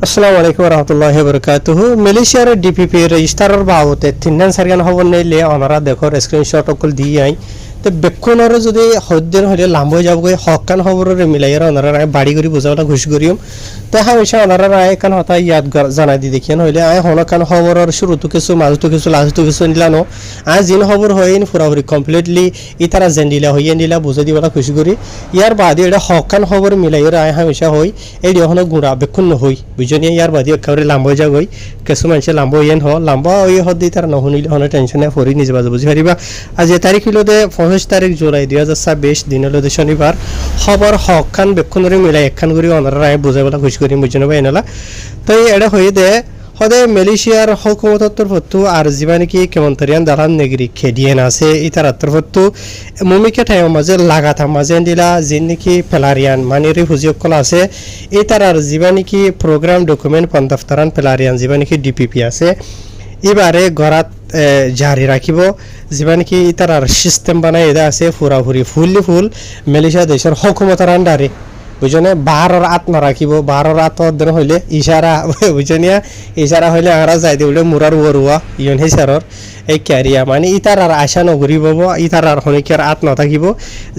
আসসালামু আলাইকুম রহমতুল্লাহি বরকাতুহু মালয়েশিয়ার ডিপিপি রেজিস্ট্রার বাবতে তিনজন সারিয়ান খবর নিলে ওনারা দেখো স্ক্রিনশট অকল দিয়ে আই তো বেক্ষণর যদি হদ্দের হলে লাম্ব যাব হকান খবরের মিলাইয়ার ওনারা বাড়ি করি বোঝাওয়া ঘুষ করিম তো হামেশা ওনারা এখান হতা ইয়াদ জানাই দি দেখিয়ান হইলে আয় হনকান খবরের শুরুতো কিছু মাঝতো কিছু লাস্টতো কিছু নিলানো আয় জিন খবর হইন পুরাপুরি কমপ্লিটলি ইতারা জেন্ডিলা হইয়া নিলা বুঝাই দিবলা খুশি করি ইয়ার বাদে এটা হকান খবর মিলাইয়ার আয় হামেশা হই এই এখন গুড়া বেক্ষণ নহই বুঝনি ইয়ার বাদে একেবারে লাম্ব যা গই কিছু মানুষে লাম্ব ইয়েন লাম্ব ওই হদ্দি তারা নহনিলে হনে টেনশনে ফরি নিজে বাজে বুঝি পারিবা আজ তারিখ হলো 25 তারিখ জুলাই 2026 দিন হলো শনিবার খবর হকান বেক্ষণরে মিলাই একখান করে ওনারা রায় বুঝাইবলা খুশি করি বুঝনি ভাই এনলা তো এটা হয়ে দে হদে মালয়েশিয়ার হুকুমতর তরফতু আর জীবানিকি কেমন্তরিয়ান দালান নেগরি খেডিয়েন আছে ইতার তরফতু মুমিকে টাইম মাঝে লাগাতাম মাঝে দিলা জিন্নিকি ফেলারিয়ান মানে রিফিউজি কল আছে ইতার আর জীবানিকি প্রোগ্রাম ডকুমেন্ট পন্দাফতারান ফেলারিয়ান জীবানিকি ডিপিপি আছে এবারে ঘরাত জারি রাখিব জীবানিকি ইতার আর সিস্টেম বানাই এদা আছে পুরাপুরি ফুল মালয়েশিয়া দেশের হুকুমতর আন্ডারে বুঝনে বারোর আত্মা রাখিব বারোর আত্মা হইলে ইশারা বুঝনিয়া ইশারা হইলে আরা যাই দিবলে মুরার ওরুয়া ইয়ন হিসারর এই ক্যারিয়া মানে ইতার আর আশা নগরী পাব ইতার আর হনিকার আত্মা থাকিব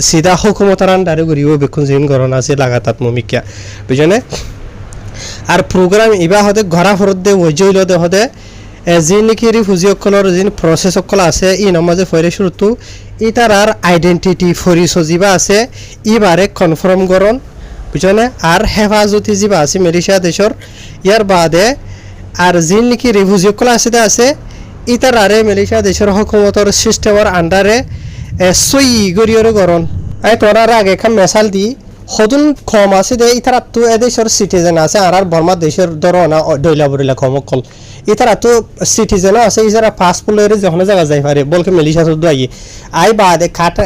সিধা হুকুমতার আন্ডারে ঘুরিব বেক্ষণ জিন গরণ আছে লাগাতাত মমিকা বুঝনে আর প্রোগ্রাম ইবা হতে ঘরা ফরত দে ওজইল দে হতে যি নেকি রিফিউজিসকলৰ যিন প্ৰচেছসকল আছে ই নমাজে ফয়রে শুরুতো ইতার আর আইডেন্টিটি ফরিস যিবা আছে ইবারে কনফার্ম করণ বুঝনে আর হেফাজতি যিবা আছে মালয়েশিয়া দেশর ইয়ার বাদে আর যিন নেকি রিফিউজিসকল আছে ইতার আরে মালয়েশিয়া দেশর হুকুমতর সিস্টেমর আন্ডারে সই গরিয়র করণ তোরার আগে খান মেসাল দি হদুন কম আছে দে ইতারা তো এদেশের সিটিজেন আছে আর বর্মা দেশের ধরনা দইলা বরিলা কম কল ইতারা তো সিটিজেন আছে ইজারা পাসপোর্টের যখন জায়গা যাই পারে বলকে মালয়েশিয়া তো আই আই বাদে কাট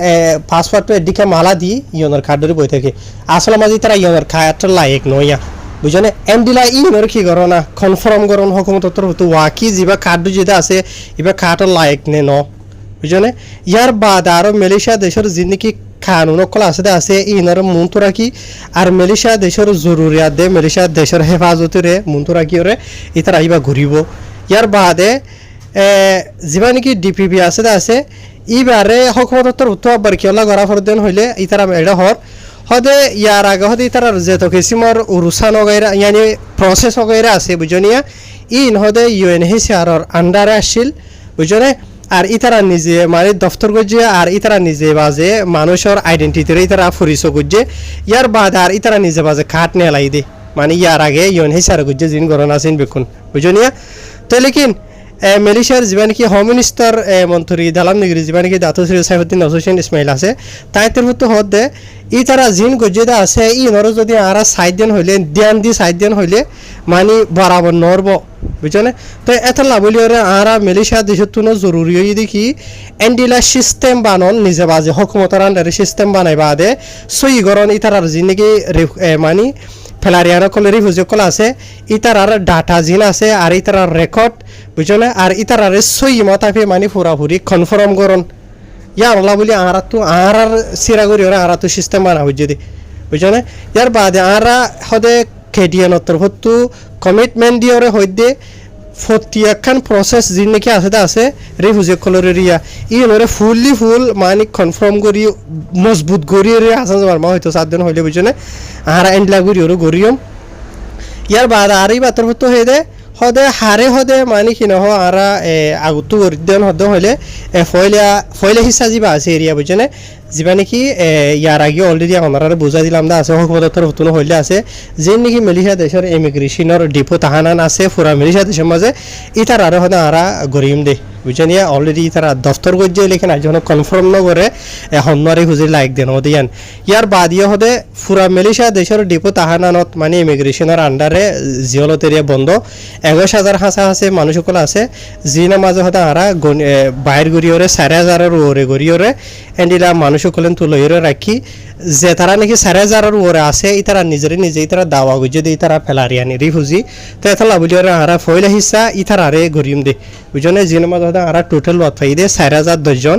পাসপোর্ট এদিকে মালা দি ইয়নের কার্ডরে বই থাকে আসলে মাঝে তারা ইয়নের কার্ড লায়ক নয়া বুঝনে এন্ডিলা ইয়নের কি করনা কনফার্ম করন হুকুমত তরফ তো ওয়াকি যিবা কার্ড যেটা আছে ইবা কার্ড লায়ক নে ন বুঝনে ইয়ার বাদ আর মালয়েশিয়া দেশের জিনিকি কানুন কল আছে ইনর মুন্তু রাখি আর মালয়েশিয়া দেশের জরুরিয়াত দে মালয়েশিয়া দেশের হেফাজতরে মুন্তু রাখি ওরে ইতার আইবা ঘুরিব ইয়ার বাদে যিবা নাকি ডিপিপি আছে ইবারে হুকুমতর উত্তর বারকিওলা গড়া ফরদেন হইলে ইতারা এডা হর হদে ইয়ার আগে হদে ইতার যেত কিসিমর উরুসান ওগাইরা ইয়ানি প্রসেস ওগাইরা আছে বুঝনিয়া ইন হদে ইউএনএইচসিআরর আন্ডারে আসছিল বুঝনে আর ইতারা নিজে মানে দফতর গজ্জে আর ইতারা নিজে বাজে মানুষের আইডেন্টিটি ইতারা পরিচয় গজ্জে ইয়ার বাদ আর ইতারা নিজে বাজে কাট নেলাই দে মানে ইয়ার আগে ইউএনএইচসিআর গজ্জে জিন গরন আছেন বেকুন বুঝনিয়া তো লেকিন মালয়েশিয়ার যিবা নাকি হোম মিনিস্টার মন্ত্রী দালান নগরী যিবা নাকি দাতো শ্রী সাইফুদ্দিন হোসেন ইসমাইল আছে তাই তরফতো হদ দে ইতারা জিন গজ্জেদা আছে ই নর যদি আরা সাইড দেন হইলে ধ্যান দি সাইড দেন হইলে মানে বরাবর নরব বুঝনে তো এত লাভলি ওরে আরা মালয়েশিয়া দেশের তুনো জরুরি হই দেখি এন্ডিলা সিস্টেম বানন নিজে বাজে হুকুমতর আন্ডারে সিস্টেম বানাই বাদে সই গরন ইতারার জিন নাকি মানে ফেলারিয়ানো কল রিফিউজি কল আছে ইতারার ডাটা জিন আছে আর ইতারার রেকর্ড বুঝনে আর ইতারার সই মতাফে মানে পুরাপুরি কনফার্ম করন ইয়ার আল্লাহ বলি আরা তো আর সিরাগুড়ি ওরা আরা তো সিস্টেম বানা হই যদি বুঝনে ইয়ার বাদে আরা হদে কেডিয়ান তরফতু কমিটমেন্ট দিয়ে ওরে হইদে ফতিয়াখান প্রসেস যিন নাকি আছে রিফিউজি কলরের ইয়া ইনরে ফুল মানে কনফার্ম করি মজবুত করি রে আসান যাবার মা হয়তো 7 দিন হইলে বুঝনে আর এন্ডলা করি ওরে গরিয়ম ইয়ার বাদ আর এই বাতর তো হয়ে দে হদে হারে হদে মানে কি নহ আরা আগুতু গরিদেন হদে হইলে ফয়লা হিসা যিবা আছে এরিয়া বুঝনে যিবা নাকি ইয়ার আগে অলরেডি আমরা বুঝাই দিলাম দা আছে হুকুমতের তরফতুন হইলে আছে যে নাকি মালয়েশিয়া দেশের ইমিগ্রেশনের ডিপো তাহানান আছে পুরা মালয়েশিয়া দেশের মাঝে ইতার আরো হদে আরা গরিম দে বুঝনিয়া অলরেডি তারা দফতর গজ্জে লেখেন আজ কনফার্ম নগরে হন্নরে খুঁজে লাইক দেন ওদিয়ান ইয়ার বাদিয়ে হদে পুরা মালয়েশিয়া দেশের ডিপো তাহানানত মানে ইমিগ্রেশনের আন্ডারে জিওলত এরিয়া বন্ধ 21,000 হাঁসা মানুষ সকল আছে জিনা মাঝে হদে আরা বাইর গড়িওরে 4,000 ওরে গড়িওরে এন্ডিলা মানুষ সকলেন তুলইরে রাখি যে তারা নাকি 4,000 ওরে আছে ইতারা নিজে ইতারা দাওয়া গজ্জে দিয়ে ইতারা ফেলারিয়ানি রিফিউজি তো এত লাভলিওরে আরা ফয়লা হিসা ইতারা আরে গরিম দে বুঝনে জিনা মাঝে আরা টোটাল ওয়াত ফাইদে 4,010 জন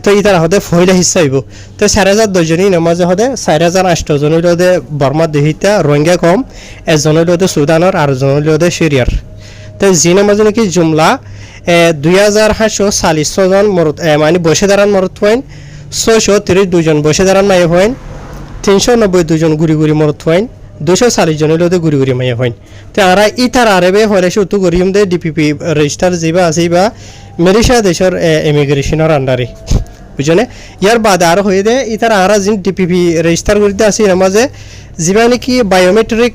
তো ইতারা হতে ফইলা হিসা হইব তো 4010 নামাজে হতে 4008 জন হইলে বর্মা দেহিতা রোহিঙ্গা কম একজন হইলে সুদানের আর জন হইলে সিরিয়ার তো জি নামাজে নাকি জুমলা 2740 জন মরত মানে বসে দাঁড়ান মরত হইন 632 জন বসে দাঁড়ান মায়ে হইন 392 জন গুড়ি গুড়ি মরত হইন 240 জন হইলে গুড়ি গুড়ি মায়ে হইন তো আরা ইতার আরেবে হলে শুধু গরিম দে ডিপিপি রেজিস্টার যাইবা আছে বা মালয়েশিয়া দেশের ইমিগ্রেশনের আন্ডারে বুঝনে ইয়ার বাদ আর হয়ে দে ইতার আরা জিন ডিপিপি রেজিস্টার করতে আছে নামাজে যিবা নাকি বায়োমেট্রিক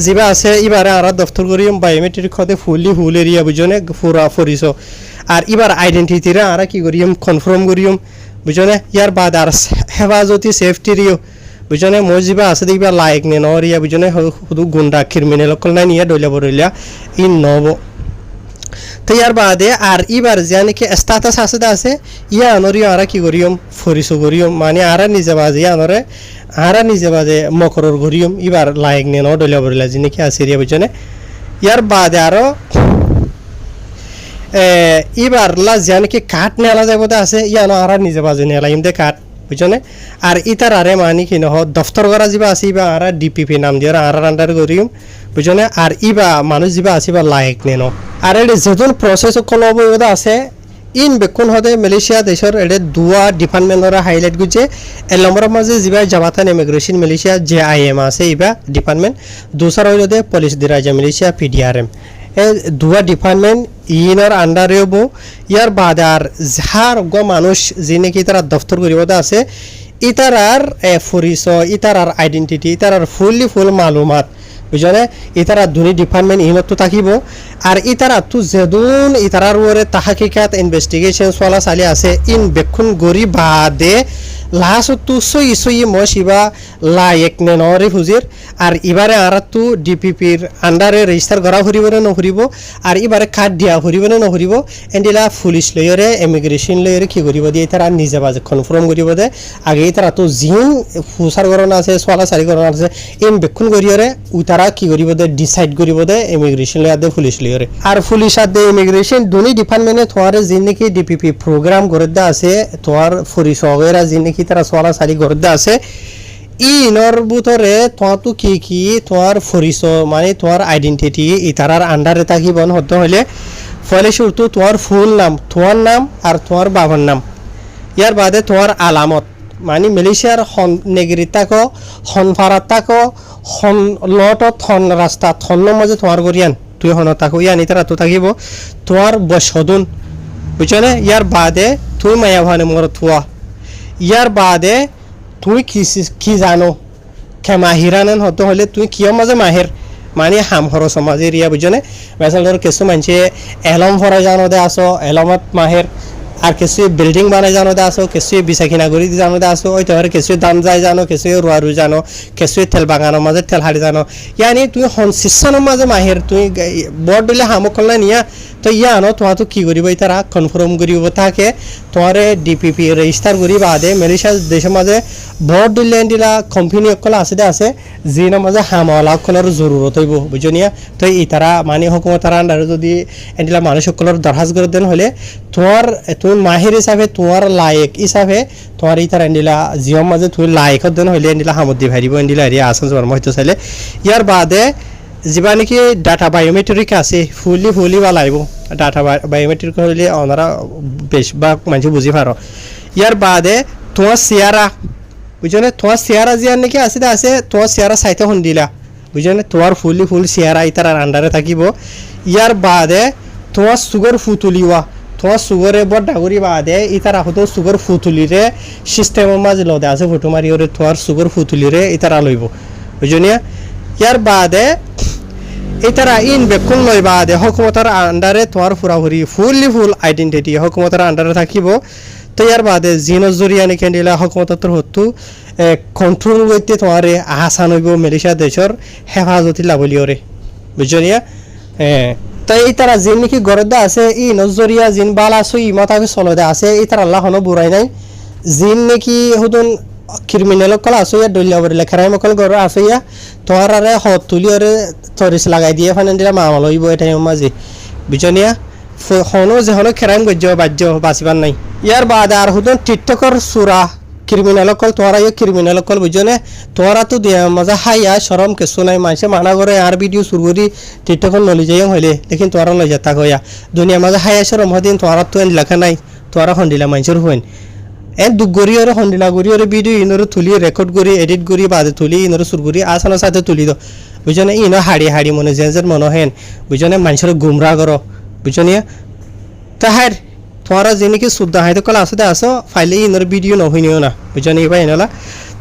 যিবা আছে এবারে আরা দফতর করিম বায়োমেট্রিক হতে ফুল এরিয়া বুঝনে পুরা ফরিস আর এবার আইডেন্টিটিরা আরা কি করিম কনফার্ম করিম বুঝনে ইয়ার বাদ আর হেফাজতি সেফটি রিও বুঝনে মই যিবা আছে দেখবা লাইক নে নরিয়া বুঝনে শুধু গুন্ডা ক্রিমিনাল কল নাই নিয়া ডইলা বড়ইলা ইন নব তো ইয়ার বাদে আর এবার যে নাকি স্ট্যাটাস আছে ইয়া আনরিও আরা কি করিম ফরিসো করিম মানে আরা নিজে বাজে আনরে আরা নিজে বাজে মকরর করিম এবার লাইক নে নডইলা বড়ইলা যে নাকি আসিরিয়া বুঝনে ইয়ার বাদে আরো এবার লা যে নাকি কাট নেলা যাইবতে আছে ইয়া ন আরা নিজে বাজে নেলা ইমদে কাট বুঝনে আর ইতার আরে মানি কি নহ দফতর করা যাবা আছে বা আরা ডিপিপি নাম দিয়ে আর আন্ডার করিম বুঝনে আর ইবা মানুষ যাবা আছে বা লাইক নেন আর এর যেজন প্রসেস কোন অবয়ব আছে ইন বেকুন হদে মালয়েশিয়া দেশের এর দুয়া ডিপার্টমেন্টরা হাইলাইট গুছে এর নম্বর মাঝে যাবা জামাতান ইমিগ্রেশন মালয়েশিয়া জেআইএম আছে ইবা ডিপার্টমেন্ট দুসরা হইলো পুলিশ দিরাজা মালয়েশিয়া পিডিআরএম এ দুয়া ডিপার্টমেন্ট ইনর আন্ডারে হবো ইয়ার বাদ আর যার মানুষ যে নাকি তারা দফতর করিব আছে ইতারার ফরিস ইতারার আইডেন্টিটি ইতারার ফুল মালুমাত বুঝলে ইতারা দুনি ডিপার্টমেন্ট ইনত তো থাকিব আর ইতারা তো যেদুন ইতারার ওরে তাহাকিকাত ইনভেস্টিগেশন চলা চালি আছে ইন বেক্ষণ গরি বাদে লাস্ট তো সই মশিবা লাইক নে নরে হুজির আর এবারে আর তো ডিপিপির আন্ডারে রেজিস্টার করা হরিব না নহরিব আর এবারে কার্ড দিয়া হরিব না নহরিব এন্ডিলা পুলিশ লয়রে ইমিগ্রেশন লয়রে কি করিব দিয়ে তারা নিজে বাজে কনফার্ম করিব দে আগে তারা তো জিন ফুসার করণ আছে সোয়ালা সারি করণ আছে ইন বেক্ষণ করিয়রে উতারা কি করিব দে ডিসাইড করিব দে ইমিগ্রেশন লয় দে পুলিশ লয়রে আর পুলিশ আর দে ইমিগ্রেশন দুনি ডিপার্টমেন্টে তোয়ারে জিন নাকি ডিপিপি প্রোগ্রাম করে দে আছে তোয়ার পুলিশ ওগেরা জিন নাকি তারা সোয়ালা সারি করে দে আছে ইনর ভিতরে তো কি তোমার ফরিস মানে তোমার আইডেন্টিটি ইতারার আন্ডারে থাকিবন হতে হলে ফলে শুরু তোমার ফুল নাম তোমার নাম আর তোমার বাবার নাম ইয়ার বাদে তোমার আলামত মানে মালয়েশিয়ার নেগরি তাকো হনফারাত তাকো হন লটত হন রাস্তা হন্নের মাঝে তোমার করিয়ান তুই হন তাকো ইয়ান ইতারা তো থাকিব তোমার বসদুন বুঝছো ইয়ার বাদে তুই মায়া ভানে মর থুয়া ইয়ার বাদে তুই কি জানো কে মাহিরানেন হতে হলে তুই কিয় মাঝে মাহের মানে হামহর সমাজে রিয়া বুঝনে মেসাল ধর কিছু মানুষে এলম ভরা জানো দে আসো এলমত মাহের আর কিছু বিল্ডিং বানাই জানো দে আসো কিছু বিশাখী নাগরী জানো দে আসো ওই তোর কিছু দাম যায় জানো কিছু রুয়ারু জানো কিছু তেল বাগানোর মাঝে তেল হাড়ি জানো ইয়ানি তুই হনসিসানোর মাঝে মাহের তুই বড় দিলে হামকল না নিয়া তো ইয়া আনো তোমার তো কি করিব তারা কনফার্ম করিব তাকে তোমার ডিপিপি রেজিস্টার করি বাদে মালয়েশিয়া দেশের মাঝে বড় দিলে দিলা কোম্পানি অকল আছে যিন মাঝে হামলা অকলের জরুরত হইব বুঝনিয়া তো এই তারা মানে হুকুমতার আন্ডারে যদি এন্ডিলা মানুষ সকলের দরখাস্ত করে দেন হলে তুমি মাহির হিসাবে তোমার লায়ক হিসাবে তোমার এই তারা এন্ডিলা জিওর মাঝে তুমি লায়ক দেন হলে এন্ডিলা হামদি ভাইব এন্ডিলা এরিয়া আসন জন্ম হইতে চাইলে ইয়ার বাদে যা নাকি ডাটা বায়োমেট্রিক আছে ফুলি বা লাগব ডাটা বায়োমেট্রিক হলে ওনারা বেশিরভাগ মানুষ বুঝি পারো ইয়ার বাদে তোমার চেয়ারা বুঝছো তোমার চেয়ারা যে নাকি আছে তোমার চেয়ারা চাইতে শুন দিলা বুঝছো তোমার ফুল চেয়ারা ইতার আন্ডারে থাকিব ইয়ার বাদে তোমার সুগার ফুতুলিওয়া তোমার সুগারে বড় ডাগুরি বাদে ইতার আহতো সুগার ফুতুলিরে সিস্টেমের মাঝে লদে আছে ফটো মারিওরে তোমার সুগার ফুতুলিরে ইতারা লইব বুঝছো ইয়ার বাদে এতারা ইন বেকুন লই বাদে হুকুমতার আন্ডারে তোমার পুরাপুরি ফুল আইডেন্টিটি হুকুমতার আন্ডারে থাকিব তো ইয়ার বাদে জিনর জরিয়া নাকি দিলা হুকুমতার হতো কন্ট্রোল করতে তোমার আহাসান হইব মালয়েশিয়া দেশের হেফাজতি লাভলিওরে বুঝলিয়া তো এই তারা জিন নাকি গরদা আছে ই নজরিয়া জিন বালা সই মাথাকে চলদে আছে এই তার আল্লাহ হনো বুড়াই নাই জিন নাকি হুদুন ক্রিমিনাল কল আসো ইয়া ডলিয়া বলে খেরাই মকল গর আসো ইয়া তোমার আরে হত তুলি ওরে তরিস লাগাই দিয়ে ফানে দিলা মামলা হইব এটা মাঝে বুঝনিয়া হনো যে হনো খেরাম গজ্য বাজ্য বাঁচিবার নাই ইয়ার বাদে আর হুদন টিকটকর সুরা ক্রিমিনাল কল তোরা ইয়ে ক্রিমিনাল কল বুঝনে তোরা তো মজা হাইয়া সরম কেসু নাই মানুষে মানা করে আর ভিডিও শুরু করি টিকটকর নলি যাই হইলে লেকিন তোরা লই যেতা কইয়া দুনিয়া মজা হাইয়া সরম হদিন তোরা তো লেখা নাই তোরা হন্দিলা মানুষের হইন দুগরি ওরে হন্দিলা গরি ওরে ভিডিও ইনরে তুলি রেকর্ড করি এডিট করি বাদে তুলি ইনরে সুর করি আসানোর সাথে তুলি দো বুঝনে ইনো হাড়ি হাড়ি মনে যে মনে হেন বুঝনে মানুষের গুমরা করো বুঝনিয়া তাহার তোমরা যে নাকি শুদ্ধ হাইতে কলা আসতে আসো ফাইলে ইনর ভিডিও নহইনিও না বুঝনি এবার এনলা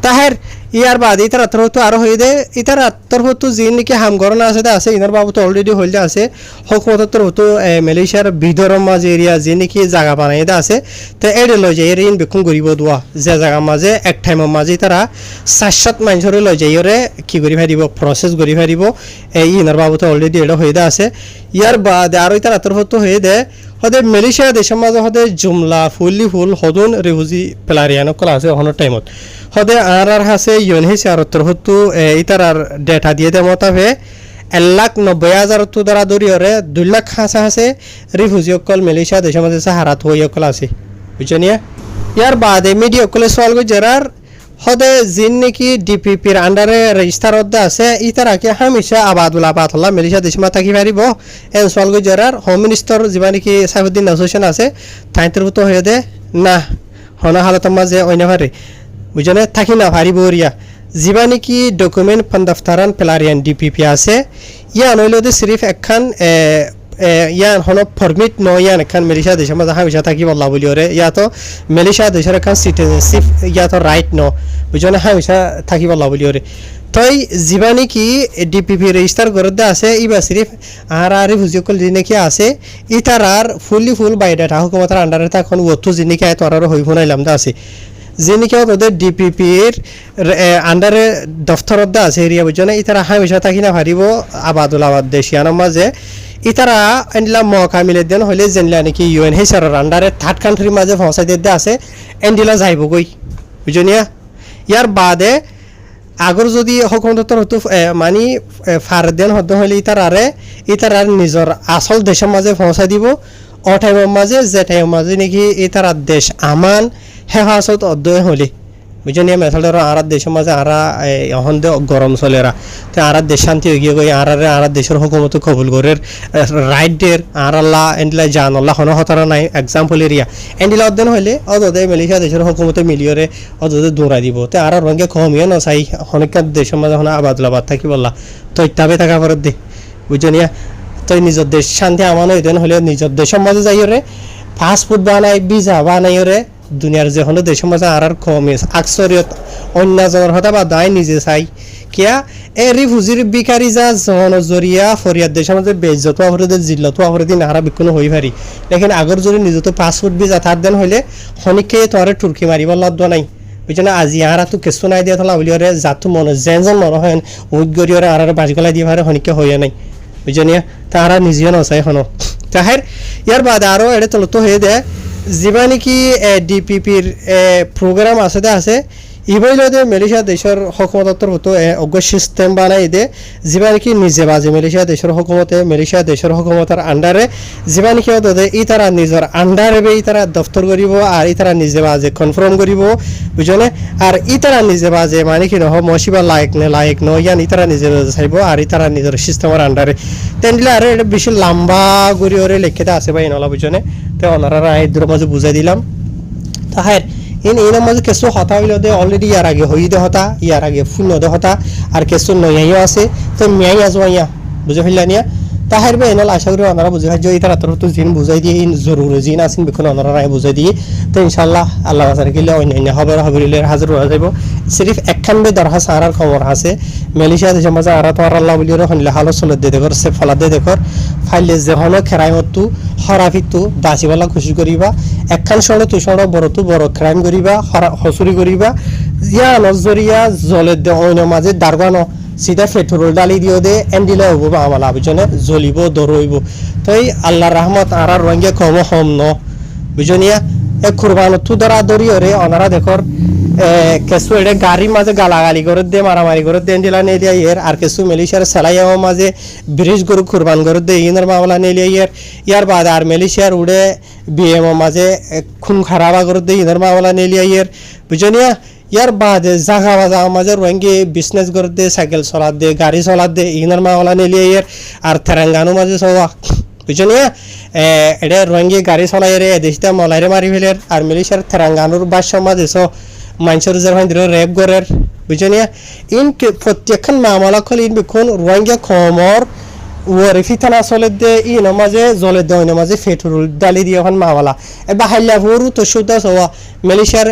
তাহার ইয়ার বাদে ইতার আত্মর হতো আরো হয়ে দে ইতার আত্মর হতো যে নাকি হামগরনা আসতে আছে ইনর বাবু তো অলরেডি হইলে আছে হকুমতর হতো মালয়েশিয়ার বিদরম মাঝে এরিয়া যে নাকি জায়গা বানাই দে আছে তো এড়ে লই যায় এর ইন বেকুন গরিব দোয়া যে জায়গা মাঝে এক টাইমের মাঝে তারা 7-7 মানুষরে লই যায় ওরে কি করি ফারিব প্রসেস করি ফারিব এই ইনর বাবু তো অলরেডি এড়ে হয়ে দে আছে ইয়ার বাদে আরো ইতার আত্মর হতো হয়ে দে হদে মালয়েশিয়া দেশের মাঝে হদে জুমলা ফুললি ফুল হদুন রেফিউজি প্লারিয়ানো কলা আছে হনের টাইমত হদে আর হাসে ইউএনএইচসিআর আর উত্তর হতো ইতার আর ডেটা দিয়ে দে মতাবে 1,90,000 তো দ্বারা দরিয়রে 2 লাখ হাসে রিফিউজি অকল মালয়েশিয়া দেশের মাঝে সাহারাত হয়ে অকল আছে বুঝছেন ইয়ার বাদে মিডিয়া অকলে সওয়াল গো জেরার হদে জিন নাকি ডিপিপির আন্ডারে রেজিস্টার হতে আছে ইতারাকে হামেশা আবাদুল আবাদুল্লাহ মালয়েশিয়া দেশে মাথা কি পারিব এন সওয়াল গো জেরার হোম মিনিস্টার যিবা নাকি সাইফুদ্দিন অ্যাসোসিয়েশন আছে তাইতের তো হয়ে দে না হনা হালত মাঝে অন্য পারে বুঝনে থাকি না পারিব রিয়া যিবা নাকি ডকুমেন্ট দফতরান প্লারিয়ান ডিপিপি আছে ইয়া নইলে সিরিফ একখান ইয়ান হনো ফরমিট ন ইয়ান এখান মালয়েশিয়া দেশের মাঝে হামেশা থাকি বল্লা বলি ওরে ইয়া তো মালয়েশিয়া দেশের এখান সিটিজেনশিপ ইয়া তো রাইট ন বুঝনে হামেশা থাকি বল্লা বলি ওরে তই যিবা নাকি ডিপিপি রেজিস্টার করতে আছে ইবা সিরিফ আর রিফিউজিকল যে নাকি আছে ইতারার ফুললি ফুল বায়োডাটা হুকুমতের আন্ডারে তখন ওতো যে নাকি তোরারও হই ফোনাইলাম দা আছে যে নাকি তাদের ডিপিপির আন্ডারে দফতরত আছে এরিয়া বুঝনে ইতারা হামেশা থাকি না পারিব আবাদুল আবাদ দেশিয়ানোর মাঝে ইতারা এন্ডিলা মকা মিলে দেন হলে জেনলা নাকি ইউএনএইচসিআর আন্ডারে থার্ড কান্ট্রির মাঝে পৌঁছাই দিতে আছে এন্ডিলা যাইব গই বুঝনিয়া ইয়ার বাদে আগর যদি হকুমতর হতো মানি ফারদেন হতে হলে ইতারার নিজের আসল দেশের মাঝে পৌঁছাই দিব ও টাইমের মাঝে যে টাইমের মাঝে নাকি ইতারার দেশ আমান হেফাজত অধ্যয়ন হলে বুঝনিয়া মেথালের আর দেশের মাঝে আর এখন গরম চলেরা তো আর দেশ শান্তি হয়ে গিয়ে গই আর দেশের হুকুমত কবুল করে রাইট ডের আর আল্লাহ এন্ডিলা জান আল্লাহ হন হতারা নাই এক্সাম্পল এরিয়া এন্ডিলা অধ্যয়ন হইলে অদে মালয়েশিয়া দেশের হুকুমতে মিলিয়রে অদে দৌড়াই দিব তো আর রঙে কমিয়ে নচাই অনেক দেশের মাঝে হন আবাদুল্লাবাদ থাকি বললা তো ইত্যাবে থাকা পরে দে বুঝনিয়া তো নিজের দেশ শান্তি আমান হইতেন হলে নিজের দেশের মাঝে যাইরে পাসপোর্ট বানাই ভিসা বানাইরে দুনিয়ার যে হলো দেশের মাঝে আর কমে আকসরিয়ত অন্য জনের হতা বা দায় নিজে চাই কিয়া এ রিফিউজির বিকারি যা জন জরিয়া ফরিয়াদ দেশের মাঝে বেজত অপরাধে জিল্লত অপরাধী নাহারা বিক্ষণ হই পারি লেকিন আগর যদি নিজে তো পাসপোর্ট ভিসা তার দেন হইলে খনিকে তোরে টুর্কি মারিব লাদ নাই বুঝছেন আজি আর তো কেসু নাই দিয়া থলা বলিওরে যাতো মনে যেন মনে হয় উইট গরিয়রে আর বাজি গলাই দিয়ে পারে খনিকে হইয়া নাই বুঝছেনিয়া তারা নিজেও নচাই এখনো তাহের ইয়ার বাদে আরও এটা তলত হয়ে দেয় যিবা নাকি ডিপিপির প্রোগ্রাম আছে ইবইলদে মালয়েশিয়া দেশের হকুমতর হতো অজ্ঞ সিস্টেম বানাই দে যিবা নাকি নিজে বাজে মালয়েশিয়া দেশের হকুমতে মালয়েশিয়া দেশের হকুমতের আন্ডারে যিবা নাকি দে ইতারা নিজের আন্ডারে বে ইতারা দফতর করিব আর ইতারা নিজে বাজে কনফার্ম করিব বুঝনে আর ইতারা নিজে বাজে মানে কি নহ মসিবা লায়ক ন ইয়ান ইতারা নিজে চাইব আর ইতারা নিজের সিস্টেমের আন্ডারে তেনদিলে আর এটা বেশি লম্বা করি ওরে লেখেতে আছে ভাই নলা বুঝনে তো ওনারা আইদের মাঝে বুঝাই দিলাম তাহের এনার মাঝে কিছু হতা হইল দে অলরেডি ইয়ার আগে হই দে হতা ইয়ার আগে ফুল নদে হতা আর কিছু নয়াইও আছে তো মেয়াই আজও ইয়া বুঝে ফেললা নিয়া তাহের বে এনাল আশা করি ওনারা বুঝে খাই ইতার আতর তো জিন বুঝাই দিয়ে জরুরি জিন আছেন বেখন ওনারা বুঝাই দিয়ে তো ইনশাল্লাহ আল্লাহ বাসার গেলে অন্যান্য হবরিলের হাজির হওয়া যাব সিরিফ একখান বে দরখাস্ত আর খবর আছে মালয়েশিয়া দেশের মাঝে আর তো আল্লাহ বলি হনলে হালো চলে দে দেখর সে ফলা দে দেখর ফাইলে যেহনো খেরাই মতো হরাফিতো বাঁচিবালা খুশি করিবা একখান সড়ে তুই সড় বড় তো বড় ক্রাইম করিবা হসুরি করিবা ইয়া নজরিয়া জলে দে অন্য মাঝে দারগানো সিধা পেট্রোল ডালি দিও দে এন্ডিলে হবো বা আমলা বুঝনে জ্বলিব দরইব তাই আল্লাহর রহমত আর রঙে কম হম ন বুঝনিয়া এক কুরবান তু দ্বারা দরিয়রে ওনারা দেখর কিছু এটা গাড়ির মাঝে গালাগালি করে দিয়ে মারামারি করে দিয়ে দিলা নিয়ে দিয়ে ইয়ার আর কিছু মালয়েশিয়ার সেলাইয়াও মাঝে ব্রিজ গরু কুরবান করে দিয়ে ইনার মামলা নিয়ে ইয়ার ইয়ার বাদ আর মালয়েশিয়ার উড়ে বিএমও মাঝে খুন খারাপা করে দিয়ে ইনার মামলা নিয়ে ইয়ার বুঝনিয়া ইয়ার বাদে জাগা বাজা মাঝে রোহিঙ্গি বিজনেস করে দিয়ে সাইকেল চলাত দিয়ে গাড়ি চলাত দিয়ে ইনার মামলা নিয়ে ইয়ার আর তেলেঙ্গানো মাঝে সবা বুঝনিয়া এটা রোহিঙ্গি গাড়ি চলাই রে দেশটা মলাইরে মারি ফেলের আর মালয়েশিয়ার তেলেঙ্গানোর বাস মাঝে মানুষের রেপ গড়ের বুঝনিয়া ইন প্রত্যেকখান মামলা খলি ইন বিখন রোহিঙ্গা খমর ওয়ারিফি থানা চলে দে ইন মাঝে জলে দে মাঝে পেট্রোল ডালি দিয়ে এখন মামলা এবার হাইলাপুর তো সুদা সওয়া মালয়েশিয়ার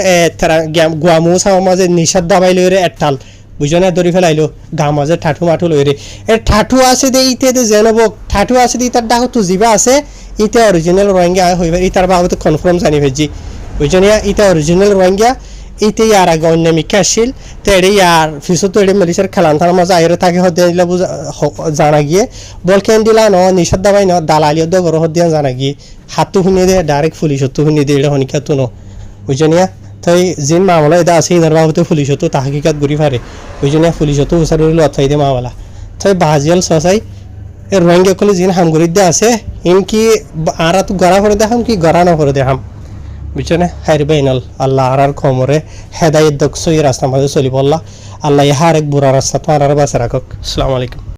গুয়ামু সামা মাঝে নিষাদ দাবাই লইরে এটাল বুঝনে ধরি ফেলাইলো গা মাঝে ঠাঠু মাঠু লইরে এ ঠাঠু আছে দে ইতে দে জেনব ঠাঠু আছে দে তার ডাক তো জিবা আছে ইতে অরিজিনাল রোহিঙ্গা হইবে ইতার বাবদ কনফার্ম জানি ভেজি বুঝনিয়া ইতে অরিজিনাল রোহিঙ্গা ইতে ইয়ার আগে অন্য মিকা আসছিল তো এড়ে ইয়ার ফিসো তো এড়ে মালয়েশিয়ার খেলান্তার মাঝে আইরে থাকে হতে দিলা জানা গিয়ে বল কেন দিলা ন নিষাদ দাবাই ন দালালিও দে গর হদিয়া জানা গিয়ে হাতু শুনিয়ে দে ডাইরেক্ট পুলিশ তো শুনিয়ে দে এটা হনিকা তো ন বুঝনিয়া তাই জিন মামলা এটা আছে ইনার বাবতে পুলিশ তো তাহকিকাত ঘুরি ফারে বুঝনিয়া পুলিশ তো উসার লথাই দে মামলা তাই বাজিয়াল সসাই এ রোহিঙ্গা কলে জিন হামগুড়ির দে আছে ইনকি আরা তো গড়া করে দেখাম কি গড়া না করে দেখাম বুঝছেন হাইর বাইনাল আল্লাহ আর খমরে হেদায়ত দক্ষ এই রাস্তা মাঝে চলি বললা আল্লাহ ইহার এক বুড়া রাস্তা তো আর বাসে রাখক আসসালামু আলাইকুম